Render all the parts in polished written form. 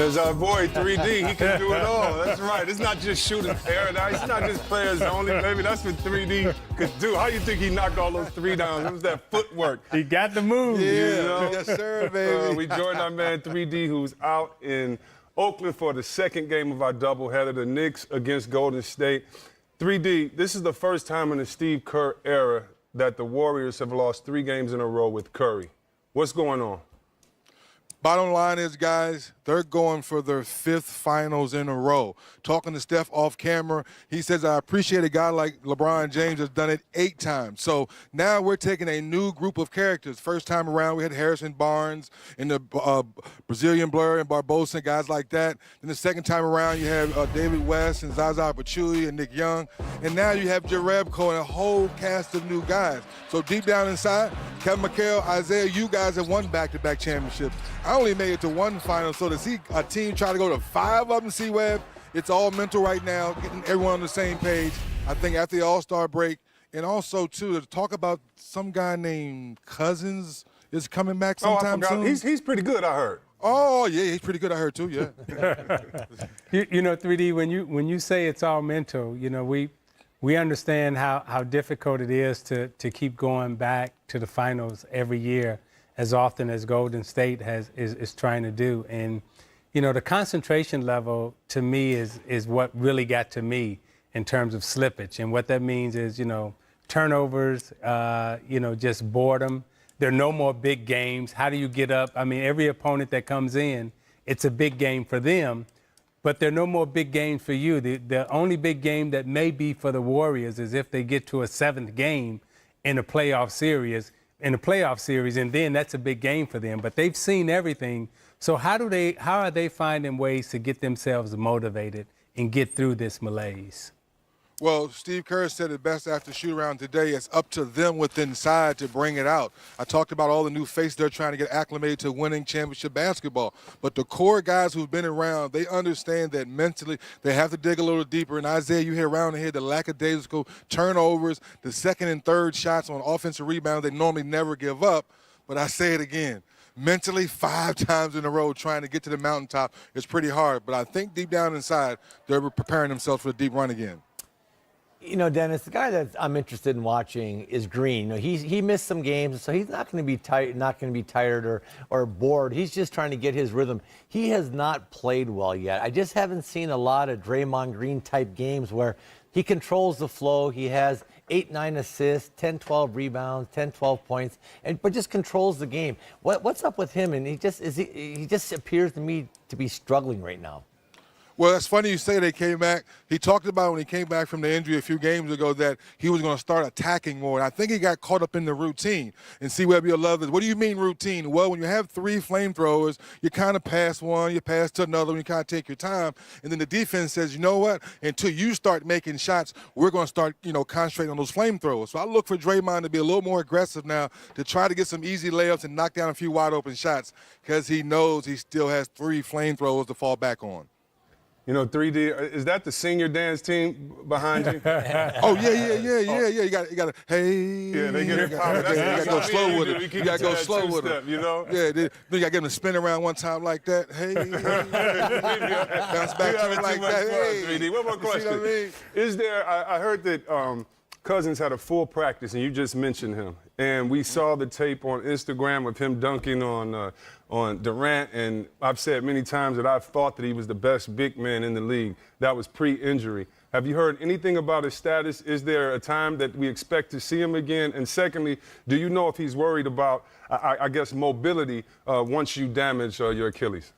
There's our boy, 3D. He can do it all. That's right. It's not just shooting paradise. It's not just players only, baby. That's what 3D could do. How you think he knocked all those three down? It was that footwork. He got the move. Yeah, you know? Yes, sir, baby. We joined our man 3D, who's out in Oakland for the second game of our doubleheader, the Knicks against Golden State. 3D, this is the first time in the Steve Kerr era that the Warriors have lost 3 games in a row with Curry. What's going on? Bottom line is, guys, they're going for their 5th finals in a row. Talking to Steph off camera, he says, I appreciate a guy like LeBron James has done it 8 times. So now we're taking a new group of characters. First time around, we had Harrison Barnes and the Brazilian Blur and Barbosa, guys like that. Then the second time around, you have David West and Zaza Pachulia and Nick Young. And now you have Jerebko and a whole cast of new guys. So deep down inside, Kevin McHale, Isaiah, you guys have won back-to-back championships. I only made it to 1 final, so to see a team try to go to 5 of them, C-Web, it's all mental right now, getting everyone on the same page. I think after the All-Star break, and also, too, to talk about some guy named Cousins is coming back sometime soon. He's pretty good, I heard. Oh, yeah, he's pretty good, I heard, too, yeah. You know, 3D, when you say it's all mental, you know, we understand how difficult it is to keep going back to the finals every year, as often as Golden State is trying to do. And, you know, the concentration level to me is what really got to me in terms of slippage. And what that means is, you know, turnovers, you know, just boredom. There are no more big games. How do you get up? I mean, every opponent that comes in, it's a big game for them, but there are no more big games for you. The only big game that may be for the Warriors is if they get to a 7th game in a playoff series, and then that's a big game for them. But they've seen everything. So how are they finding ways to get themselves motivated and get through this malaise? Well, Steve Kerr said it best after shoot-around today. It's up to them within inside to bring it out. I talked about all the new faces they're trying to get acclimated to winning championship basketball. But the core guys who've been around, they understand that mentally they have to dig a little deeper. And Isaiah, you hear around here the lackadaisical turnovers, the second and third shots on offensive rebounds. They normally never give up. But I say it again. Mentally, 5 times in a row trying to get to the mountaintop is pretty hard. But I think deep down inside, they're preparing themselves for a deep run again. You know, Dennis, the guy that I'm interested in watching is Green. You know, he missed some games, so he's not going to be tired or bored. He's just trying to get his rhythm. He has not played well yet. I just haven't seen a lot of Draymond Green type games where he controls the flow. He has 8-9 assists, 10-12 rebounds, 10-12 points, but just controls the game. What's up with him? And he just appears to me to be struggling right now. Well, it's funny you say they came back. He talked about when he came back from the injury a few games ago that he was going to start attacking more. And I think he got caught up in the routine. And C-Web, you'll love this. What do you mean routine? Well, when you have 3 flamethrowers, you kind of pass one, you pass to another one, you kind of take your time. And then the defense says, you know what? Until you start making shots, we're going to start, you know, concentrating on those flamethrowers. So I look for Draymond to be a little more aggressive now to try to get some easy layups and knock down a few wide open shots because he knows he still has 3 flamethrowers to fall back on. You know, 3D, is that the senior dance team behind you? Oh, yeah. You got to, hey. Yeah, they get it popping. You got to go slow with it. You got to go slow with it. You know? Yeah, then you got to get them to spin around one time like that. Hey. Bounce back to it like that. Hey. 3D. One more question. You see what I mean? Is there, I heard that Cousins had a full practice, and you just mentioned him. And we saw the tape on Instagram of him dunking on Durant, and I've said many times that I've thought that he was the best big man in the league. That was pre-injury. Have you heard anything about his status? Is there a time that we expect to see him again? And secondly, do you know if he's worried about, I guess, mobility once you damage your Achilles?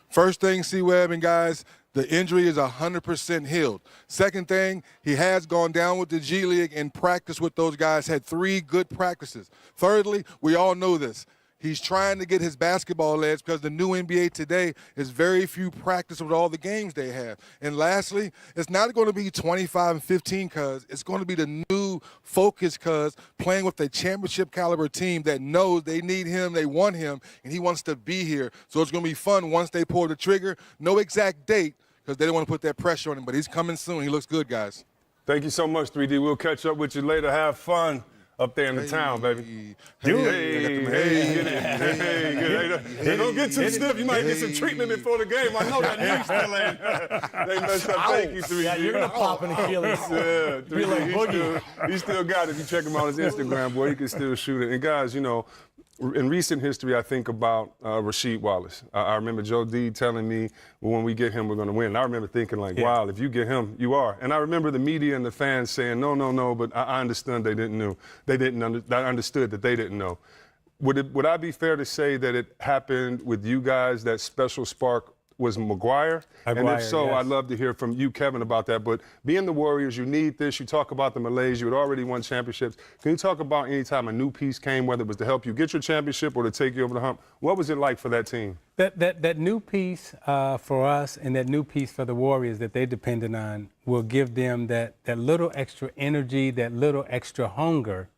First thing, C-Web and guys, the injury is 100% healed. Second thing, he has gone down with the G League and practiced with those guys, had 3 good practices. Thirdly, we all know this. He's trying to get his basketball legs because the new NBA today is very few practice with all the games they have. And lastly, it's not going to be 25 and 15 cuz. It's going to be the new focus cuz playing with a championship caliber team that knows they need him, they want him, and he wants to be here. So it's going to be fun once they pull the trigger. No exact date because they don't want to put that pressure on him, but he's coming soon. He looks good, guys. Thank you so much, 3D. We'll catch up with you later. Have fun up there in the town, baby. Hey, Hey, don't get too stiff. You might get some treatment before the game. I know that knee still ain't. They messed up. Thank you, 3D. Yeah, you're gonna pop an Achilles. Yeah, 3D. He still got it. If you check him on his Instagram, boy, he can still shoot it. And guys, you know, in recent history, I think about Rasheed Wallace. I remember Joe D telling me, well, when we get him, we're going to win. And I remember thinking, like, wow, if you get him, you are. And I remember the media and the fans saying, no, but I understand they didn't know. I understood that they didn't know. Would I be fair to say that it happened with you guys, that special spark was McGuire? And if so, yes. I'd love to hear from you, Kevin, about that. But being the Warriors, you need this. You talk about the Malays. You had already won championships. Can you talk about any time a new piece came, whether it was to help you get your championship or to take you over the hump? What was it like for that team? That new piece for us and that new piece for the Warriors that they depended on will give them that little extra energy, that little extra hunger,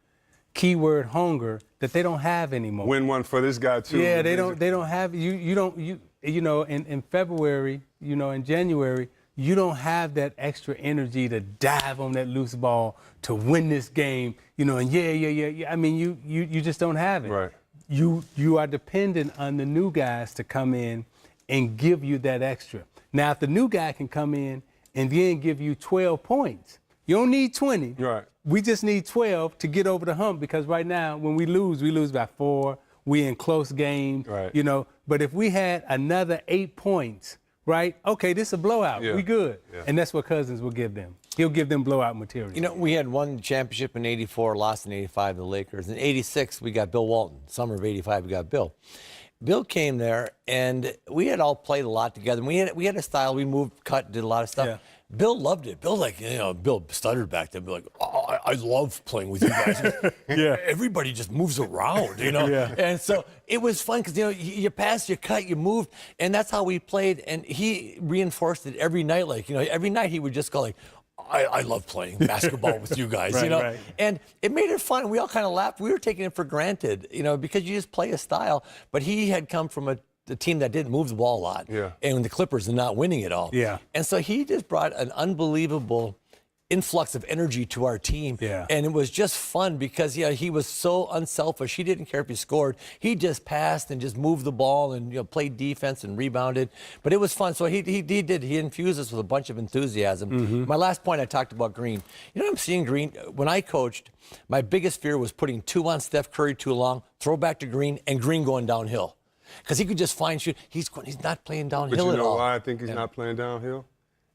keyword hunger, that they don't have anymore. Win one for this guy, too. Yeah, they don't have, you know, in February, you know, in January, you don't have that extra energy to dive on that loose ball to win this game, you know, and yeah. I mean, you just don't have it. Right. You are dependent on the new guys to come in and give you that extra. Now, if the new guy can come in and then give you 12 points, you don't need 20. Right. We just need 12 to get over the hump, because right now, when we lose by 4. We in close games, right. You know. But if we had another 8 points, right? Okay, this is a blowout. Yeah. We good. Yeah. And that's what Cousins will give them. He'll give them blowout material. You know, we had one championship in '84, lost in '85 to the Lakers. In '86, we got Bill Walton. Summer of '85, we got Bill. Bill came there, and we had all played a lot together. We had a style. We moved, cut, did a lot of stuff. Yeah. Bill loved it. Bill, like, you know, Bill stuttered back then. Bill, like, oh, I love playing with you guys. Yeah. Everybody just moves around, you know. Yeah. And so it was fun because, you know, you passed, you cut, you moved, and that's how we played. And he reinforced it every night. Like, you know, every night he would just go like, I love playing basketball with you guys, Right, you know. right. And it made it fun. We all kind of laughed. We were taking it for granted, you know, because you just play a style. But he had come from a team that didn't move the ball a lot. Yeah. And the Clippers are not winning it all. Yeah. And so he just brought an unbelievable influx of energy to our team. Yeah. And it was just fun because, yeah, he was so unselfish. He didn't care if he scored. He just passed and just moved the ball and, you know, played defense and rebounded. But it was fun. So he did. He infused us with a bunch of enthusiasm. Mm-hmm. My last point, I talked about Green. You know, I'm seeing Green. When I coached, my biggest fear was putting 2 on Steph Curry too long, throw back to Green, and Green going downhill. Because he could just find shoot. He's not playing downhill But you at all. know why I think he's not playing downhill?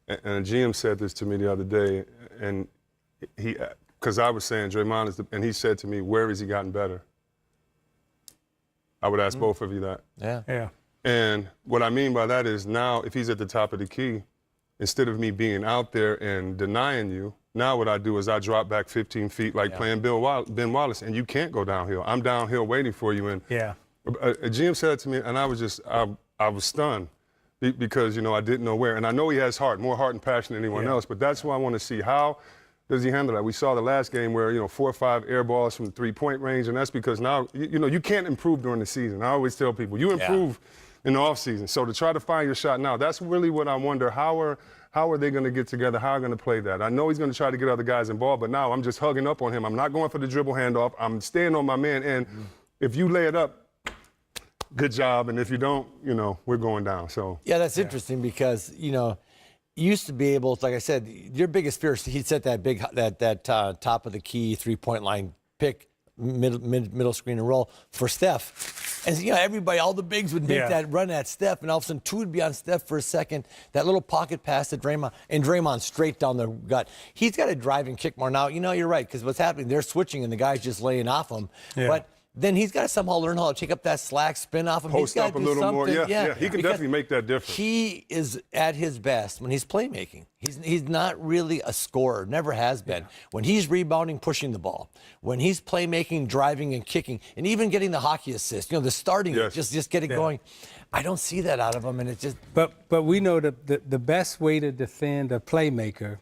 And a GM said this to me the other day, and because I was saying Draymond is and he said to me, where has he gotten better? I would ask both of you that. Yeah. And what I mean by that is now, if he's at the top of the key, instead of me being out there and denying you, now what I do is I drop back 15 feet like playing Ben Wallace, and you can't go downhill. I'm downhill waiting for you. And Yeah. a GM said that to me, and I was stunned because, you know, I didn't know where. And I know he has more heart and passion than anyone else, but that's why I want to see how does he handle that. We saw the last game where, you know, 4 or 5 air balls from the three-point range, and that's because now, you know, you can't improve during the season. I always tell people, you improve in the offseason. So to try to find your shot now, that's really what I wonder. How are they going to get together? How are they going to play that? I know he's going to try to get other guys involved, but now I'm just hugging up on him. I'm not going for the dribble handoff. I'm staying on my man, and if you lay it up, good job, and if you don't, you know, we're going down. So yeah, that's interesting because, you know, you used to be able to, like I said, your biggest fear is he'd set that top of the key 3-point line pick, middle screen and roll for Steph. And, you know, everybody, all the bigs would make that run at Steph, and all of a sudden 2 would be on Steph for a second. That little pocket pass to Draymond, and Draymond straight down the gut. He's got to drive and kick more. Now, you know, you're right, because what's happening, they're switching, and the guy's just laying off him. Yeah. But then he's got to somehow learn how to take up that slack, spin off him. post up a little more. Yeah. He can Because definitely make that difference. he is at his best when he's playmaking. He's not really a scorer, never has been. When he's rebounding, pushing the ball. When he's playmaking, driving and kicking, and even getting the hockey assist, you know, the starting, just get it going. I don't see that out of him, and it just. But we know that the best way to defend a playmaker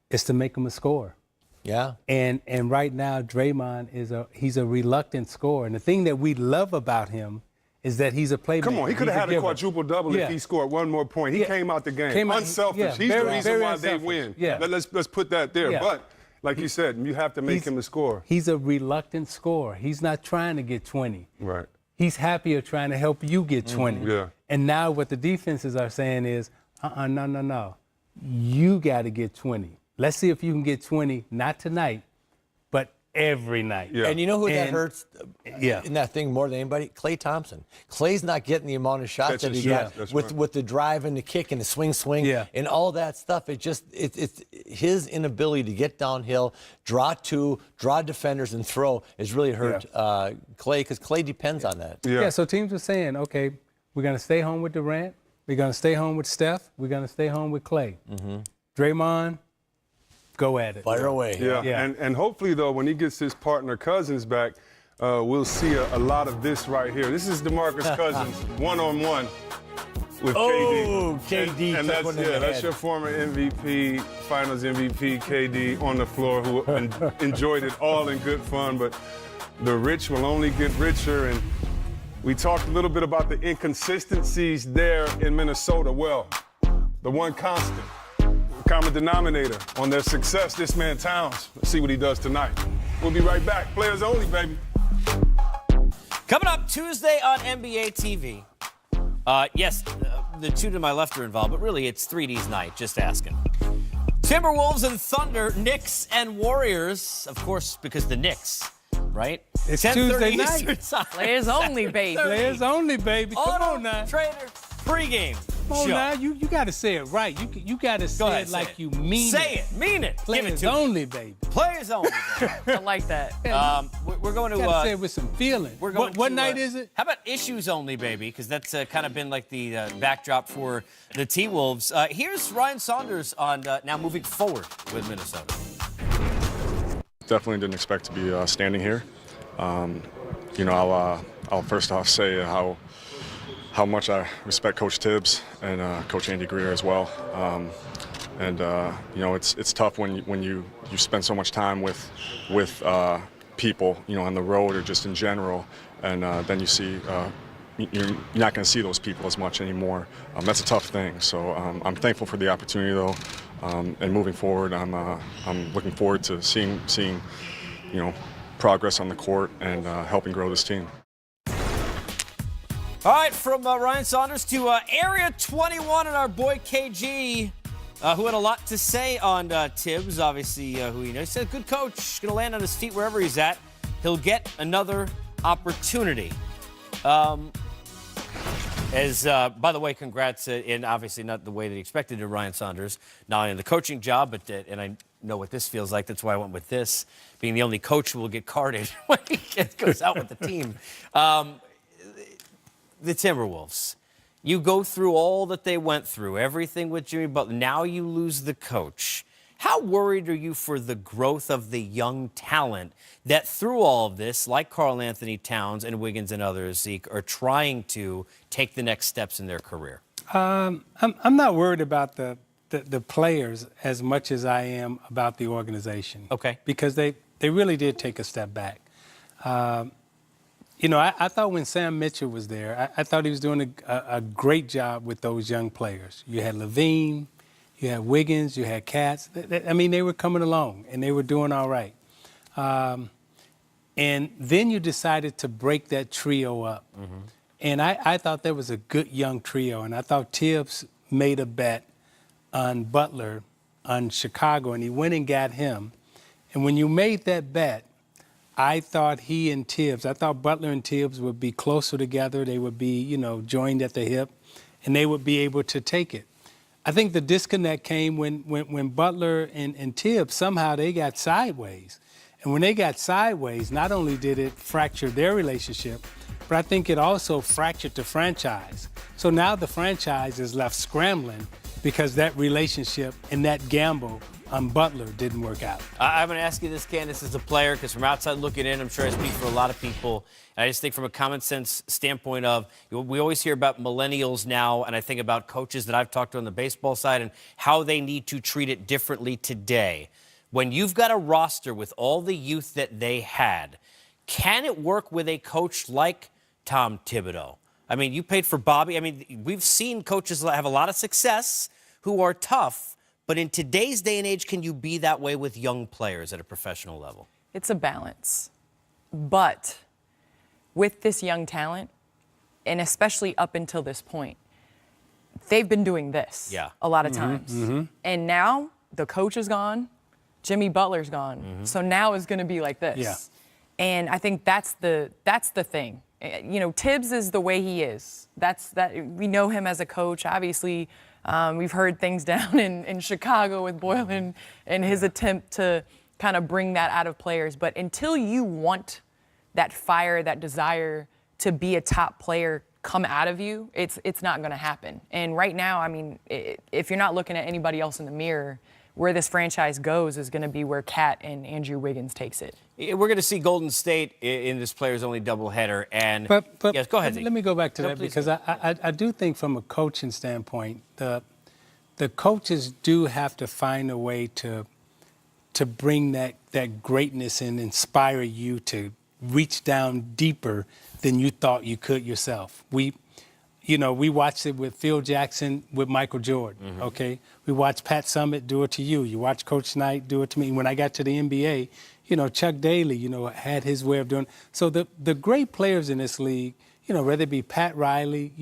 is to make him a scorer. Yeah. And right now, Draymond he's a reluctant scorer. And the thing that we love about him is that he's a playmaker. Come on, he could have had a giver. quadruple-double if he scored one more point. He came out the game. Came out- unselfish. yeah, He's very- the reason very why unselfish. they win. Yeah. Let's put that there. Yeah. But Like you said, you have to make him a scorer. He's a reluctant scorer. He's not trying to get 20. Right. He's happier trying to help you get 20. Yeah. And now what the defenses are saying is, no. You got to get 20. Let's see if you can get 20, not tonight, but every night. Yeah. And you know who that hurts Yeah. in that thing more than anybody? Klay Thompson. Klay's not getting the amount of shots that he got with the drive and the kick and the swing and all that stuff. It's his inability to get downhill, draw defenders and throw has really hurt Klay, because Klay depends on that. Yeah, so teams are saying, okay, we're going to stay home with Durant. We're going to stay home with Steph. We're going to stay home with Klay. Draymond, go at it. Fire away. Yeah. And hopefully, though, when he gets his partner Cousins back, we'll see a lot of this right here. This is DeMarcus Cousins one-on-one with KD. Oh, KD. And that's your former MVP, Finals MVP, KD, on the floor, who enjoyed it all in good fun. But the rich will only get richer. And we talked a little bit about the inconsistencies there in Minnesota. Well, the one constant, common denominator on their success, this man Towns. Let's see what he does tonight. We'll be right back. Players only, baby. Coming up Tuesday on NBA TV. Yes, the two to my left are involved, but really it's 3D's night, just asking. Timberwolves and Thunder, Knicks and Warriors, of course, because the Knicks, right? It's 10:30 Tuesday night. Eastern time. Players only, baby. Players only, baby. Come Auto on now. Trader pregame. Come on show. now. You got to say it right. You got to Go say ahead, it say like it. you mean Say it, mean it. Give it Players to me. only, baby. Players only. baby. I like that. We're going to. You got to say it with some feeling. We're going What to, night is it? How about issues only, baby? Because that's kind of been like the backdrop for the T-Wolves. Here's Ryan Saunders on now moving forward with Minnesota. Definitely didn't expect to be standing here. I'll first off say how much I respect Coach Tibbs and Coach Andy Greer as well. It's tough when you spend so much time with people, on the road or just in general, and then you see you're not going to see those people as much anymore. That's a tough thing. So I'm thankful for the opportunity, though, and moving forward, I'm looking forward to seeing progress on the court and helping grow this team. All right, from Ryan Saunders to Area 21 and our boy KG, who had a lot to say on Tibbs, obviously, who he knows. He said, good coach, going to land on his feet wherever he's at. He'll get another opportunity. By the way, congrats, and obviously not the way that he expected to Ryan Saunders, not only in the coaching job, but and I know what this feels like. That's why I went with this, being the only coach who will get carded when he goes out with the team. The Timberwolves, you go through all that they went through, everything with Jimmy Butler. Now you lose the coach. How worried are you for the growth of the young talent that through all of this, like Karl Anthony Towns and Wiggins and others, Zeke, are trying to take the next steps in their career? I'm not worried about the players as much as I am about the organization. Okay. Because they really did take a step back. I thought when Sam Mitchell was there, I thought he was doing a great job with those young players. You had Levine, you had Wiggins, you had Katz. They were coming along, and they were doing all right. And then you decided to break that trio up. Mm-hmm. And I thought that was a good young trio, and I thought Tibbs made a bet on Butler, on Chicago, and he went and got him. And when you made that bet, I thought I thought Butler and Tibbs would be closer together. They would be, joined at the hip, and they would be able to take it. I think the disconnect came when Butler and Tibbs, somehow they got sideways. And when they got sideways, not only did it fracture their relationship, but I think it also fractured the franchise. So now the franchise is left scrambling because that relationship and that gamble on Butler didn't work out. I'm going to ask you this, Candace, as a player, because from outside looking in, I'm sure I speak for a lot of people. And I just think from a common sense standpoint of, we always hear about millennials now, and I think about coaches that I've talked to on the baseball side and how they need to treat it differently today. When you've got a roster with all the youth that they had, can it work with a coach like Tom Thibodeau? You paid for Bobby. We've seen coaches have a lot of success who are tough, But in today's day and age, can you be that way with young players at a professional level? It's a balance. But with this young talent, and especially up until this point, they've been doing this a lot of times. And now the coach is gone, Jimmy Butler's gone. So now it's going to be like this. Yeah. And I think that's the thing. You know, Tibbs is the way he is. We know him as a coach. Obviously, we've heard things down in Chicago with Boylan and his attempt to kind of bring that out of players. But until you want that fire, that desire to be a top player come out of you, it's not going to happen. And right now, I mean, if you're not looking at anybody else in the mirror, where this franchise goes is going to be where Cat and Andrew Wiggins takes it. We're going to see Golden State in this players-only doubleheader. And But yes, go ahead. Zeke. let me go back to No, that please because do. I do think from a coaching standpoint, the coaches do have to find a way to bring that greatness and inspire you to reach down deeper than you thought you could yourself. We watched it with Phil Jackson, with Michael Jordan, okay? We watched Pat Summitt do it to you. You watched Coach Knight do it to me. When I got to the NBA, Chuck Daly, had his way of doing it. So the great players in this league, whether it be Pat Riley,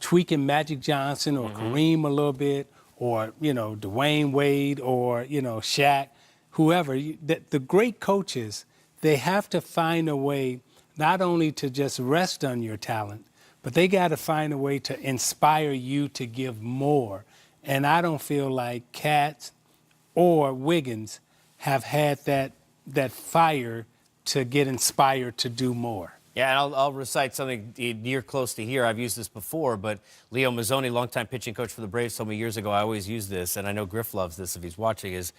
tweaking Magic Johnson or Kareem a little bit, or, Dwayne Wade or, Shaq, whoever, the great coaches, they have to find a way not only to just rest on your talent, but they got to find a way to inspire you to give more. And I don't feel like Cat or Wiggins have had that fire to get inspired to do more. Yeah, and I'll recite something near close to here. I've used this before, but Leo Mazzoni, longtime pitching coach for the Braves, told me years ago, I always use this, and I know Griff loves this if he's watching, is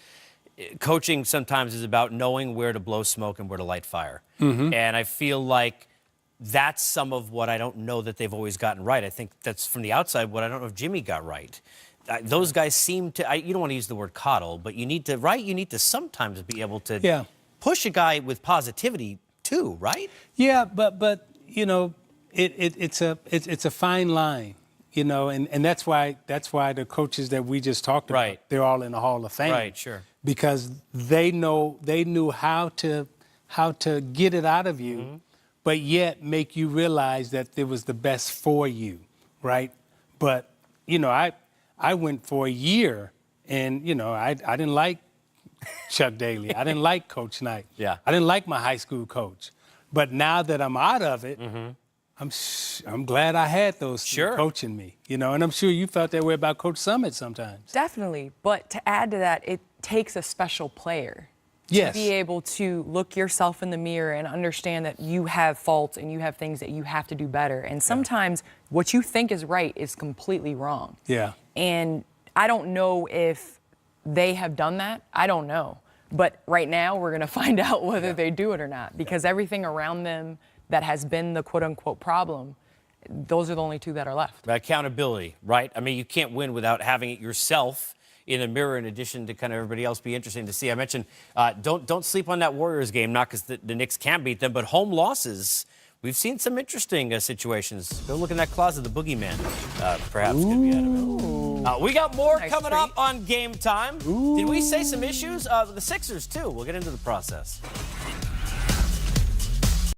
coaching sometimes is about knowing where to blow smoke and where to light fire. And I feel like that's some of what I don't know that they've always gotten right. I think that's from the outside what I don't know if Jimmy got right. Those guys seem to, you don't want to use the word coddle, but you need to sometimes be able to push a guy with positivity too, right? Yeah, but it's a fine line, and that's why the coaches that we just talked about, they're all in the Hall of Fame. Right, sure. Because they knew how to get it out of you, but yet make you realize that it was the best for you, right? But I went for a year, and I didn't like Chuck Daly. I didn't like Coach Knight. Yeah. I didn't like my high school coach. But now that I'm out of it, I'm glad I had those two coaching me. And I'm sure you felt that way about Coach Summitt sometimes. Definitely. But to add to that, it takes a special player Yes. to be able to look yourself in the mirror and understand that you have faults and you have things that you have to do better. And sometimes what you think is right is completely wrong. Yeah. And I don't know if they have done that. I don't know. But right now we're going to find out whether they do it or not, because everything around them that has been the quote-unquote problem, those are the only two that are left. Accountability, right? I mean, you can't win without having it yourself in the mirror, in addition to kind of everybody else. Be interesting to see. I mentioned don't sleep on that Warriors game, not because the Knicks can't beat them, but home losses. We've seen some interesting situations. Go look in that closet. The boogeyman perhaps could be out of it. We got more coming up on Game Time. Did we say some issues? The Sixers, too. We'll get into the process.